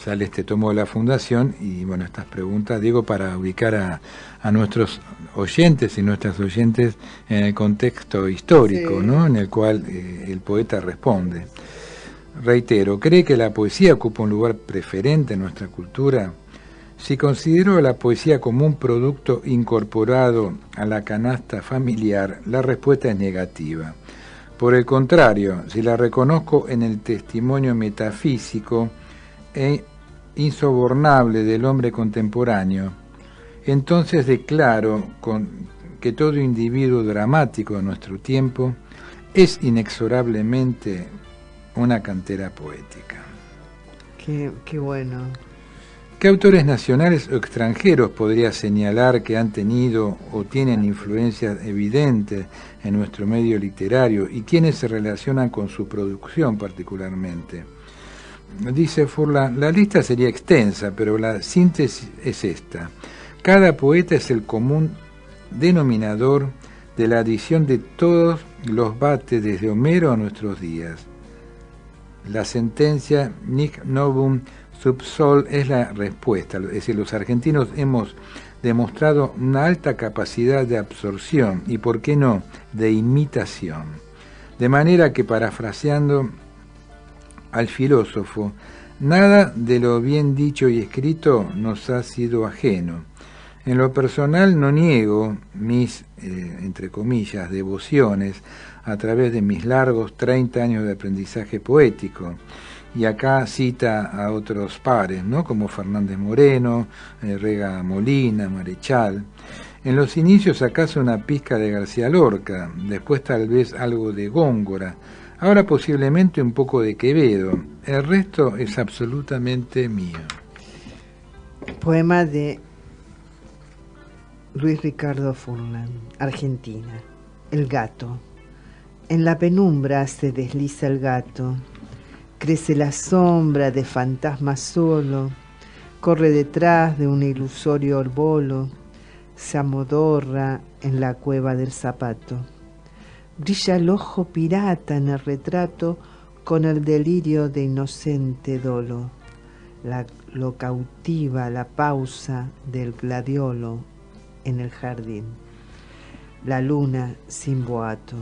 sale este tomo de la Fundación, y bueno, estas preguntas, digo, para ubicar a nuestros oyentes y nuestras oyentes en el contexto histórico, sí, ¿no?, en el cual el poeta responde. Reitero, ¿cree que la poesía ocupa un lugar preferente en nuestra cultura? Si considero la poesía como un producto incorporado a la canasta familiar, la respuesta es negativa. Por el contrario, si la reconozco en el testimonio metafísico e insobornable del hombre contemporáneo, entonces declaro que todo individuo dramático de nuestro tiempo es inexorablemente una cantera poética. Qué bueno. ¿Qué autores nacionales o extranjeros podría señalar que han tenido o tienen influencias evidentes en nuestro medio literario y quiénes se relacionan con su producción particularmente? Dice Furlan, la lista sería extensa, pero la síntesis es esta. Cada poeta es el común denominador de la adición de todos los bates desde Homero a nuestros días. La sentencia Nec novum sub sol es la respuesta, es decir, los argentinos hemos demostrado una alta capacidad de absorción y, por qué no, de imitación. De manera que, parafraseando al filósofo, nada de lo bien dicho y escrito nos ha sido ajeno. En lo personal no niego mis, entre comillas, devociones a través de mis largos 30 años de aprendizaje poético. Y acá cita a otros pares, ¿no? Como Fernández Moreno, Rega Molina, Marechal. En los inicios acaso una pizca de García Lorca, después tal vez algo de Góngora, ahora posiblemente un poco de Quevedo. El resto es absolutamente mío. Poema de Luis Ricardo Furlan, Argentina. El gato. En la penumbra se desliza el gato. Crece la sombra de fantasma solo. Corre detrás de un ilusorio bolo. Se amodorra en la cueva del zapato. Brilla el ojo pirata en el retrato con el delirio de inocente dolo. Lo cautiva la pausa del gladiolo en el jardín. La luna sin boato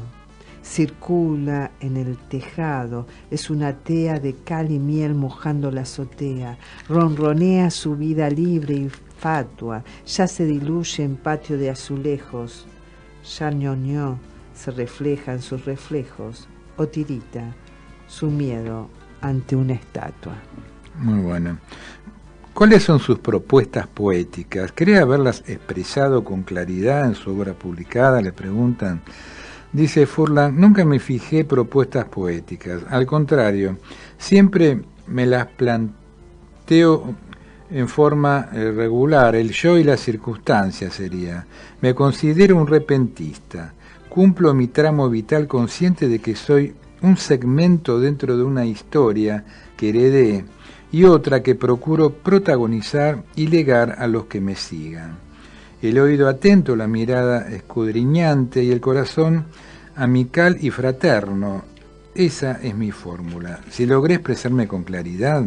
circula en el tejado, es una tea de cal y miel mojando la azotea, ronronea su vida libre y fatua, ya se diluye en patio de azulejos, ya ñoñó se refleja en sus reflejos, o tirita su miedo ante una estatua. Muy bueno. ¿Cuáles son sus propuestas poéticas? ¿Cree haberlas expresado con claridad en su obra publicada? Le preguntan. Dice Furlan, nunca me fijé propuestas poéticas. Al contrario, siempre me las planteo en forma regular. El yo y la circunstancia sería. Me considero un repentista. Cumplo mi tramo vital consciente de que soy un segmento dentro de una historia que heredé y otra que procuro protagonizar y legar a los que me sigan. El oído atento, la mirada escudriñante y el corazón amical y fraterno. Esa es mi fórmula. Si logré expresarme con claridad,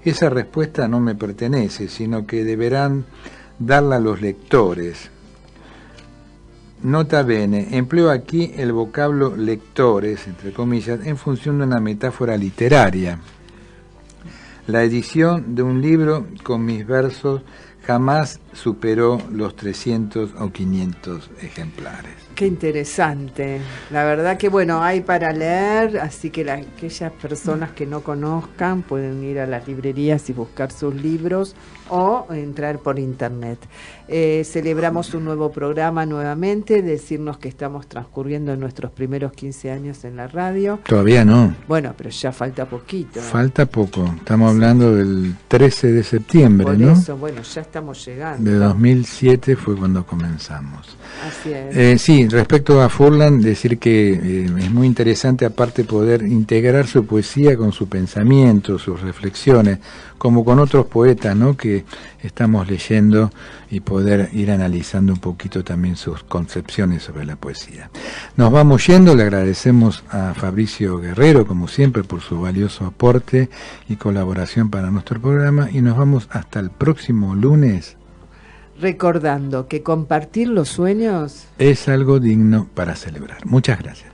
esa respuesta no me pertenece, sino que deberán darla los lectores. Nota bene, empleo aquí el vocablo lectores, entre comillas, en función de una metáfora literaria. La edición de un libro con mis versos jamás superó los 300 o 500 ejemplares. Qué interesante. La verdad que bueno, hay para leer, así que aquellas personas que no conozcan pueden ir a las librerías y buscar sus libros o entrar por internet. Celebramos un nuevo programa nuevamente, decirnos que estamos transcurriendo nuestros primeros 15 años en la radio. Todavía no. Bueno, pero ya falta poquito. Falta poco. Estamos hablando del 13 de septiembre, por ¿no? Eso, bueno, ya estamos llegando. De 2007 fue cuando comenzamos. Así es. Sí, respecto a Furlan, decir que es muy interesante aparte poder integrar su poesía con su pensamiento, sus reflexiones, como con otros poetas, ¿no?, que estamos leyendo y poder ir analizando un poquito también sus concepciones sobre la poesía. Nos vamos yendo, le agradecemos a Fabricio Guerrero, como siempre, por su valioso aporte y colaboración para nuestro programa, y nos vamos hasta el próximo lunes. Recordando que compartir los sueños es algo digno para celebrar. Muchas gracias.